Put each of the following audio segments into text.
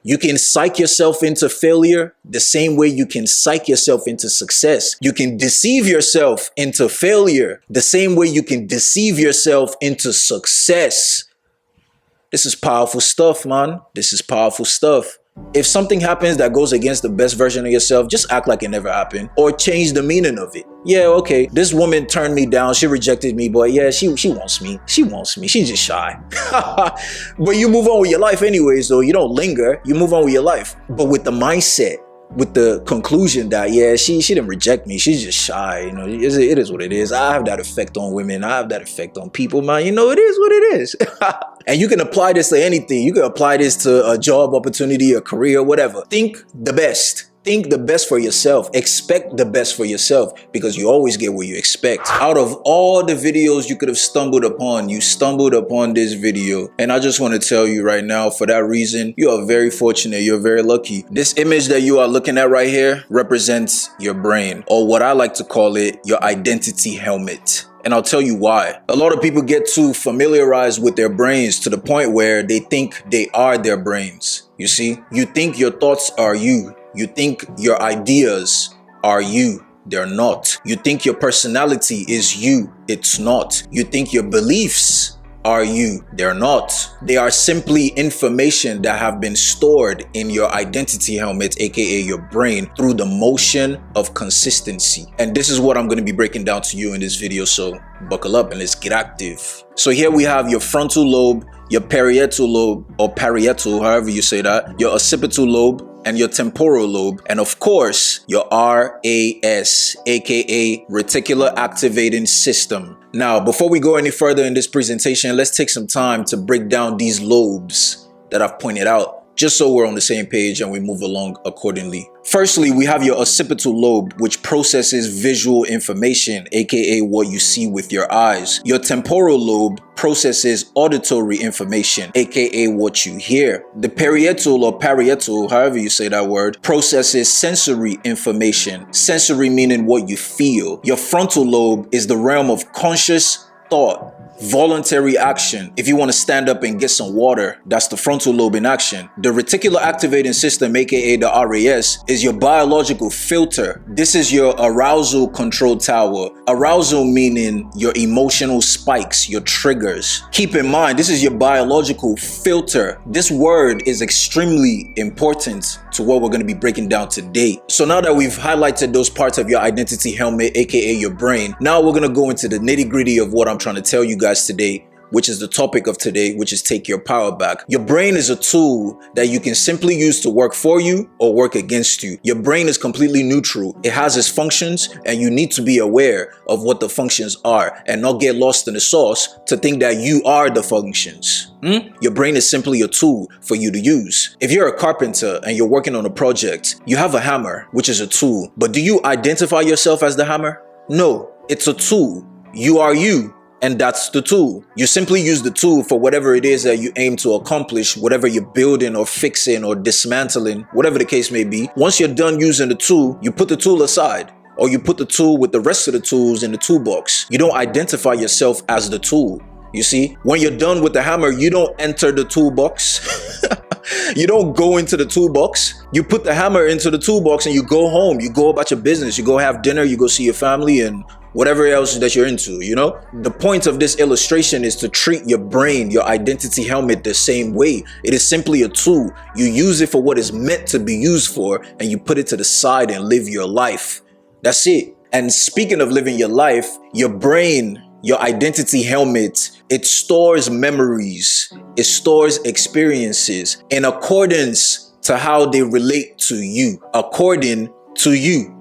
You can psych yourself into failure the same way you can psych yourself into success. You can deceive yourself into failure the same way you can deceive yourself into success. This is powerful stuff, man. This is powerful stuff. If something happens that goes against the best version of yourself, just act like it never happened or change the meaning of it. Yeah, okay, this woman turned me down. She rejected me, but yeah, she wants me. She wants me. She's just shy. But you move on with your life anyways, though. You don't linger. You move on with your life. But with the mindset, with the conclusion that, yeah, she didn't reject me. She's just shy. You know, it is what it is. I have that effect on women. I have that effect on people, man. You know, it is what it is. And you can apply this to anything. You can apply this to a job opportunity, a career, whatever. Think the best. Think the best for yourself. Expect the best for yourself, because you always get what you expect. Out of all the videos you could have stumbled upon, you stumbled upon this video. And I just want to tell you right now, for that reason, you are very fortunate. You're very lucky. This image that you are looking at right here represents your brain, or what I like to call it, your identity helmet. And I'll tell you why. A lot of people get too familiarized with their brains to the point where they think they are their brains. You see, you think your thoughts are you. You think your ideas are you. They're not. You think your personality is you. It's not. You think your beliefs are you. They're not. They are simply information that have been stored in your identity helmet, aka your brain, through the motion of consistency. And this is what I'm going to be breaking down to you in this video, so buckle up and let's get active. So here we have your frontal lobe, your parietal lobe, or parietal, however you say that, your occipital lobe, and your temporal lobe, and of course, your RAS, aka Reticular Activating System. Now, before we go any further in this presentation, let's take some time to break down these lobes that I've pointed out, just so we're on the same page and we move along accordingly. Firstly, we have your occipital lobe, which processes visual information, aka what you see with your eyes. Your temporal lobe processes auditory information, aka what you hear. The parietal or parietal, however you say that word, processes sensory information. Sensory meaning what you feel. Your frontal lobe is the realm of conscious thought, voluntary action. If you want to stand up and get some water, that's the frontal lobe in action. The reticular activating system, aka the RAS, is your biological filter. This is your arousal control tower. Arousal meaning your emotional spikes, your triggers. Keep in mind, this is your biological filter. This word is extremely important to what we're going to be breaking down today. So now that we've highlighted those parts of your identity helmet, aka your brain, now we're going to go into the nitty-gritty of what I'm trying to tell you guys today, which is the topic of today, which is take your power back. Your brain is a tool that you can simply use to work for you or work against you. Your brain is completely neutral. It has its functions, and you need to be aware of what the functions are and not get lost in the sauce to think that you are the functions. Your brain is simply a tool for you to use. If you're a carpenter and you're working on a project, you have a hammer, which is a tool. But do you identify yourself as the hammer? No, it's a tool. You are you. And that's the tool. You simply use the tool for whatever it is that you aim to accomplish, whatever you're building or fixing or dismantling, whatever the case may be. Once you're done using the tool, you put the tool aside, or you put the tool with the rest of the tools in the toolbox. You don't identify yourself as the tool. You see, when you're done with the hammer, you don't enter the toolbox. You don't go into the toolbox. You put the hammer into the toolbox and you go home. You go about your business. You go have dinner. You go see your family and whatever else that you're into, you know? The point of this illustration is to treat your brain, your identity helmet, the same way. It is simply a tool. You use it for what it's meant to be used for, and you put it to the side and live your life. That's it. And speaking of living your life, your brain, your identity helmet, it stores memories. It stores experiences in accordance to how they relate to you, according to you.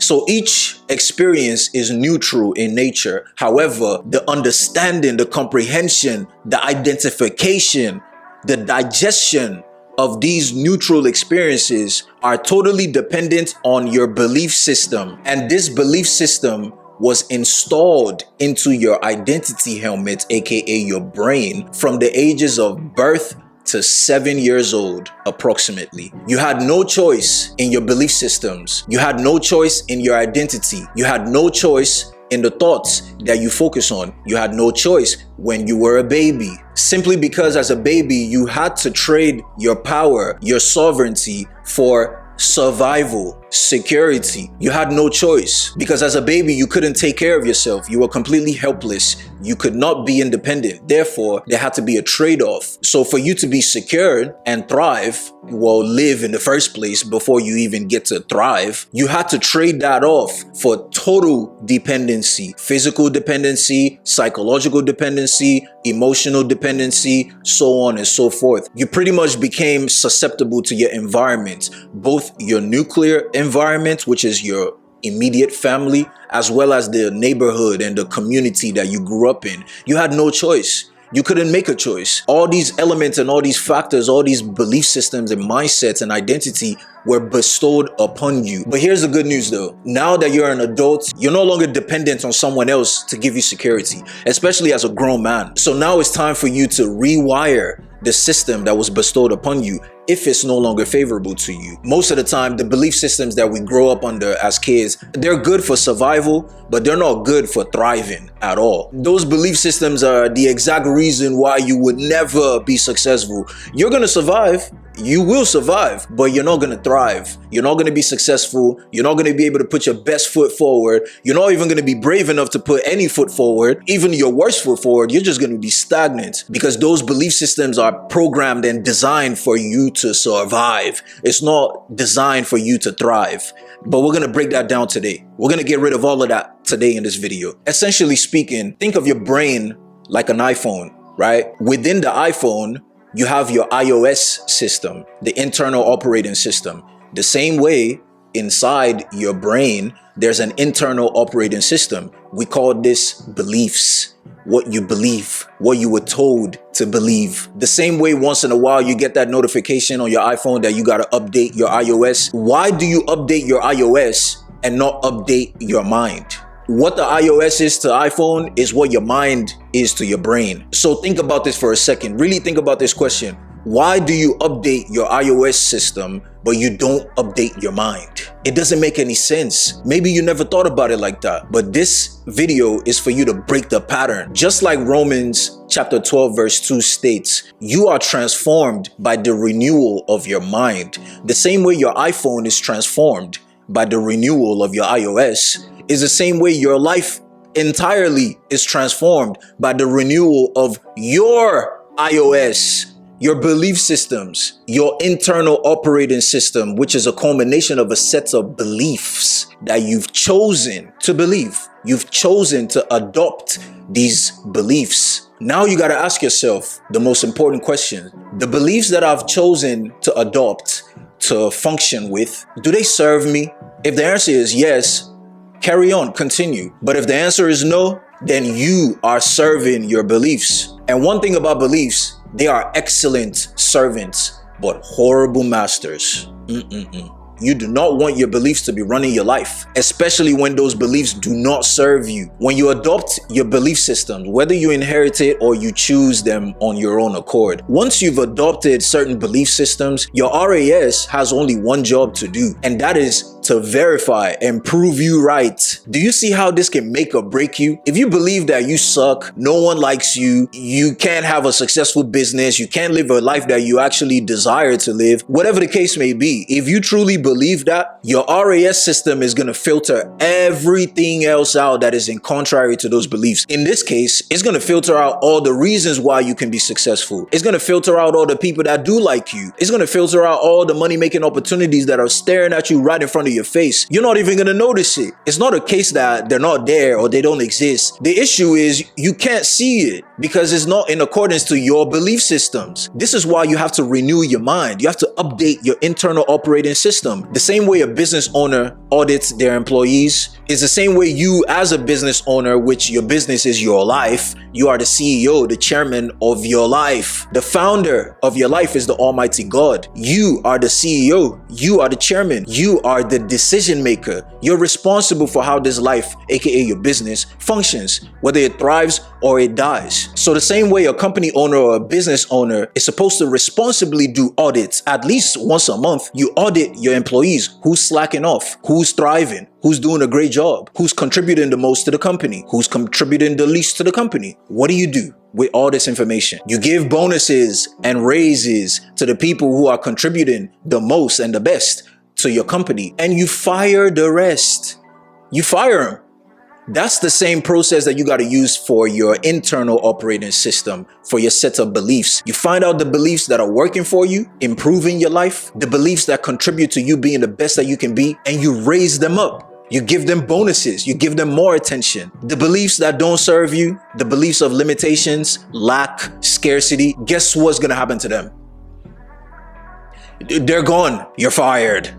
So each experience is neutral in nature. However, the understanding, the comprehension, the identification, the digestion of these neutral experiences are totally dependent on your belief system. And this belief system was installed into your identity helmet, aka your brain, from the ages of birth to 7 years old, approximately. You had no choice in your belief systems. You had no choice in your identity. You had no choice in the thoughts that you focus on. You had no choice when you were a baby. Simply because as a baby, you had to trade your power, your sovereignty for survival, security. You had no choice because as a baby, you couldn't take care of yourself. You were completely helpless. You could not be independent. Therefore, there had to be a trade-off. So for you to be secured and thrive, well, live in the first place before you even get to thrive, you had to trade that off for total dependency, physical dependency, psychological dependency, emotional dependency, so on and so forth. You pretty much became susceptible to your environment, both your nuclear environment, which is your immediate family, as well as the neighborhood and the community that you grew up in. You had no choice. You couldn't make a choice. All these elements and all these factors, all these belief systems and mindsets and identity were bestowed upon you. But here's the good news though. Now that you're an adult, you're no longer dependent on someone else to give you security, especially as a grown man. So now it's time for you to rewire the system that was bestowed upon you if it's no longer favorable to you. Most of the time, the belief systems that we grow up under as kids, they're good for survival, but they're not good for thriving at all. Those belief systems are the exact reason why you would never be successful. You're gonna survive. You will survive, but you're not going to thrive. You're not going to be successful. You're not going to be able to put your best foot forward. You're not even going to be brave enough to put any foot forward, even your worst foot forward. You're just going to be stagnant because those belief systems are programmed and designed for you to survive. It's not designed for you to thrive. But we're going to break that down today. We're going to get rid of all of that today in this video. Essentially speaking, think of your brain like an iPhone, right? Within the iPhone, you have your iOS system, the internal operating system. The same way inside your brain, there's an internal operating system. We call this beliefs. What you believe, what you were told to believe. The same way once in a while you get that notification on your iPhone that you got to update your iOS. Why do you update your iOS and not update your mind? What the iOS is to iPhone is what your mind is to your brain. So think about this for a second. Really think about this question. Why do you update your iOS system, but you don't update your mind? It doesn't make any sense. Maybe you never thought about it like that. But this video is for you to break the pattern. Just like Romans chapter 12 verse 2 states, you are transformed by the renewal of your mind. The same way your iPhone is transformed by the renewal of your iOS is the same way your life entirely is transformed by the renewal of your iOS, your belief systems, your internal operating system, which is a culmination of a set of beliefs that you've chosen to believe. You've chosen to adopt these beliefs. Now you got to ask yourself the most important question. The beliefs that I've chosen to adopt, to function with, do they serve me? If the answer is yes, carry on, continue. But if the answer is no, then you are serving your beliefs. And one thing about beliefs, they are excellent servants, but horrible masters. You do not want your beliefs to be running your life, especially when those beliefs do not serve you. When you adopt your belief systems, whether you inherit it or you choose them on your own accord, once you've adopted certain belief systems, your RAS has only one job to do, and that is to verify and prove you right. Do you see how this can make or break you? If you believe that you suck, no one likes you, you can't have a successful business, you can't live a life that you actually desire to live, whatever the case may be, if you truly believe that, your RAS system is going to filter everything else out that is in contrary to those beliefs. In this case, it's going to filter out all the reasons why you can be successful. It's going to filter out all the people that do like you. It's going to filter out all the money-making opportunities that are staring at you right in front of your face. You're not even going to notice it. It's not a case that they're not there or they don't exist. The issue is you can't see it because it's not in accordance to your belief systems. This is why you have to renew your mind. You have to update your internal operating system. The same way a business owner audits their employees is the same way you as a business owner, which your business is your life, you are the CEO, the chairman of your life. The founder of your life is the Almighty God. You are the CEO. You are the chairman. You are the decision maker. You're responsible for how this life, aka your business, functions, whether it thrives or it dies. So the same way a company owner or a business owner is supposed to responsibly do audits at least once a month, you audit your employees. Who's slacking off? Who's thriving? Who's doing a great job? Who's contributing the most to the company? Who's contributing the least to the company? What do you do with all this information? You give bonuses and raises to the people who are contributing the most and the best to your company, and you fire the rest. You fire them. That's the same process that you got to use for your internal operating system, for your set of beliefs. You find out the beliefs that are working for you, improving your life, the beliefs that contribute to you being the best that you can be, and you raise them up. You give them bonuses. You give them more attention. The beliefs that don't serve you, the beliefs of limitations, lack, scarcity, guess what's going to happen to them? They're gone. You're fired.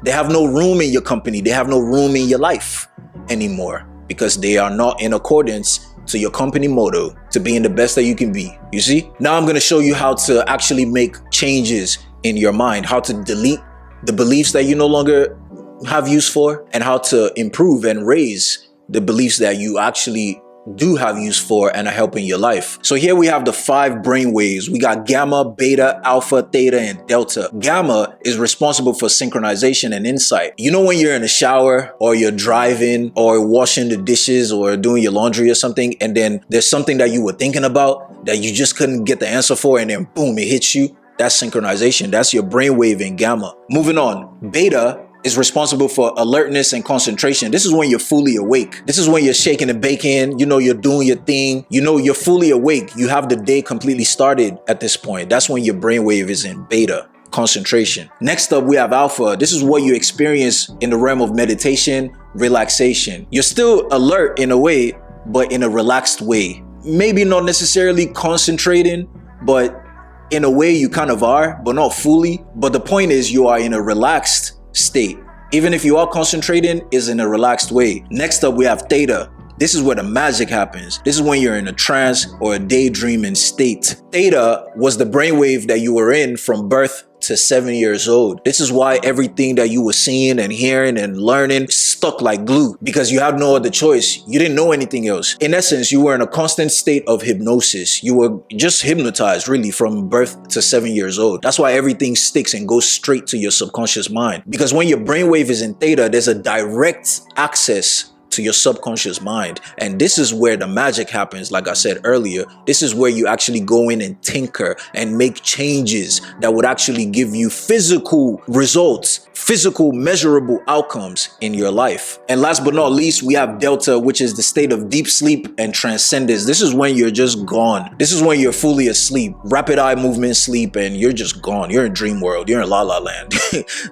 They have no room in your company. They have no room in your life anymore because they are not in accordance to your company motto, to being the best that you can be. You see? Now I'm going to show you how to actually make changes in your mind, how to delete the beliefs that you no longer have use for, and how to improve and raise the beliefs that you actually do have use for and are helping your life. So here we have the 5 brain waves. We got gamma, beta, alpha, theta, and delta. Gamma is responsible for synchronization and insight. You know when you're in the shower or you're driving or washing the dishes or doing your laundry or something, and then there's something that you were thinking about that you just couldn't get the answer for, and then boom, it hits you. That's synchronization. That's your brainwave in gamma. Moving on, beta is responsible for alertness and concentration. This is when you're fully awake. This is when you're shaking and baking. You know, you're doing your thing. You know, you're fully awake. You have the day completely started at this point. That's when your brainwave is in beta, concentration. Next up, we have alpha. This is what you experience in the realm of meditation, relaxation. You're still alert in a way, but in a relaxed way. Maybe not necessarily concentrating, but in a way you kind of are, but not fully. But the point is you are in a relaxed state. Even if you are concentrating, is in a relaxed way. Next up, we have theta. This is where the magic happens. This is when you're in a trance or a daydreaming state. Theta was the brainwave that you were in from birth to 7 years old. This is why everything that you were seeing and hearing and learning stuck like glue, because you had no other choice. You didn't know anything else. In essence, you were in a constant state of hypnosis. You were just hypnotized really from birth to 7 years old. That's why everything sticks and goes straight to your subconscious mind. Because when your brainwave is in theta, there's a direct access to your subconscious mind. And this is where the magic happens. Like I said earlier, this is where you actually go in and tinker and make changes that would actually give you physical results, physical measurable outcomes in your life. And last but not least, we have delta, which is the state of deep sleep and transcendence. This is when you're just gone. This is when you're fully asleep, rapid eye movement sleep, and you're just gone. You're in dream world. You're in la la land.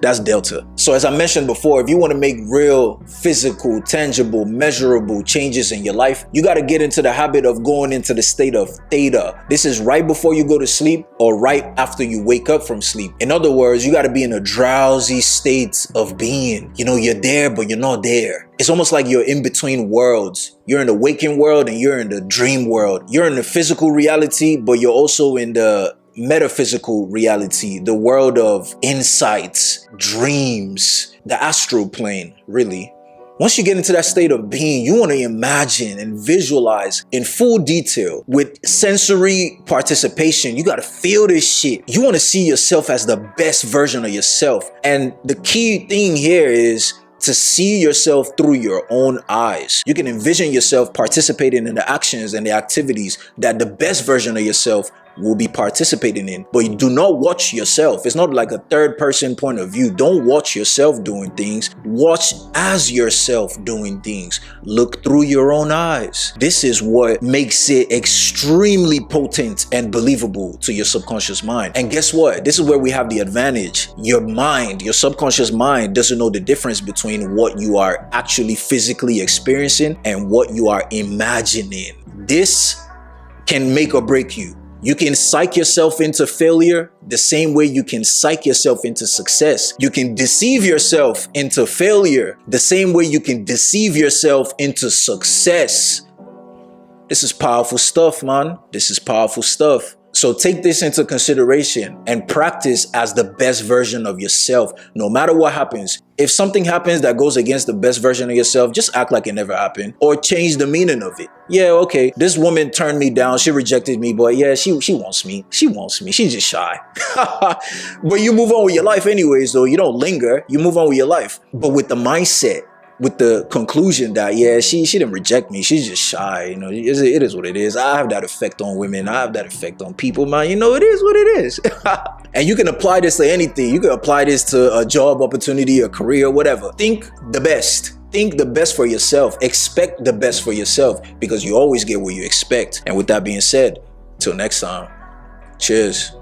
That's delta. So as I mentioned before, if you want to make real physical, tangible, measurable changes in your life, you got to get into the habit of going into the state of theta. This is right before you go to sleep or right after you wake up from sleep. In other words, you got to be in a drowsy state of being. You know, you're there, but you're not there. It's almost like you're in between worlds. You're in the waking world and you're in the dream world. You're in the physical reality, but you're also in the metaphysical reality, the world of insights, dreams, the astral plane, really. Once you get into that state of being, you want to imagine and visualize in full detail with sensory participation. You got to feel this shit. You want to see yourself as the best version of yourself. And the key thing here is to see yourself through your own eyes. You can envision yourself participating in the actions and the activities that the best version of yourself will be participating in. But you do not watch yourself. It's not like a third person point of view. Don't watch yourself doing things. Watch as yourself doing things. Look through your own eyes. This is what makes it extremely potent and believable to your subconscious mind. And guess what? This is where we have the advantage. Your mind, your subconscious mind doesn't know the difference between what you are actually physically experiencing and what you are imagining. This can make or break you. You can psych yourself into failure the same way you can psych yourself into success. You can deceive yourself into failure the same way you can deceive yourself into success. This is powerful stuff, man. This is powerful stuff. So take this into consideration and practice as the best version of yourself, no matter what happens. If something happens that goes against the best version of yourself, just act like it never happened or change the meaning of it. Yeah, okay, this woman turned me down. She rejected me, but yeah, she wants me. She wants me. She's just shy. But you move on with your life anyways, though. You don't linger. You move on with your life. But with the mindset, with the conclusion that, yeah, she didn't reject me. She's just shy. You know, it is what it is. I have that effect on women. I have that effect on people, man. You know, it is what it is. And you can apply this to anything. You can apply this to a job opportunity, a career, whatever. Think the best. Think the best for yourself. Expect the best for yourself, because you always get what you expect. And with that being said, till next time, cheers.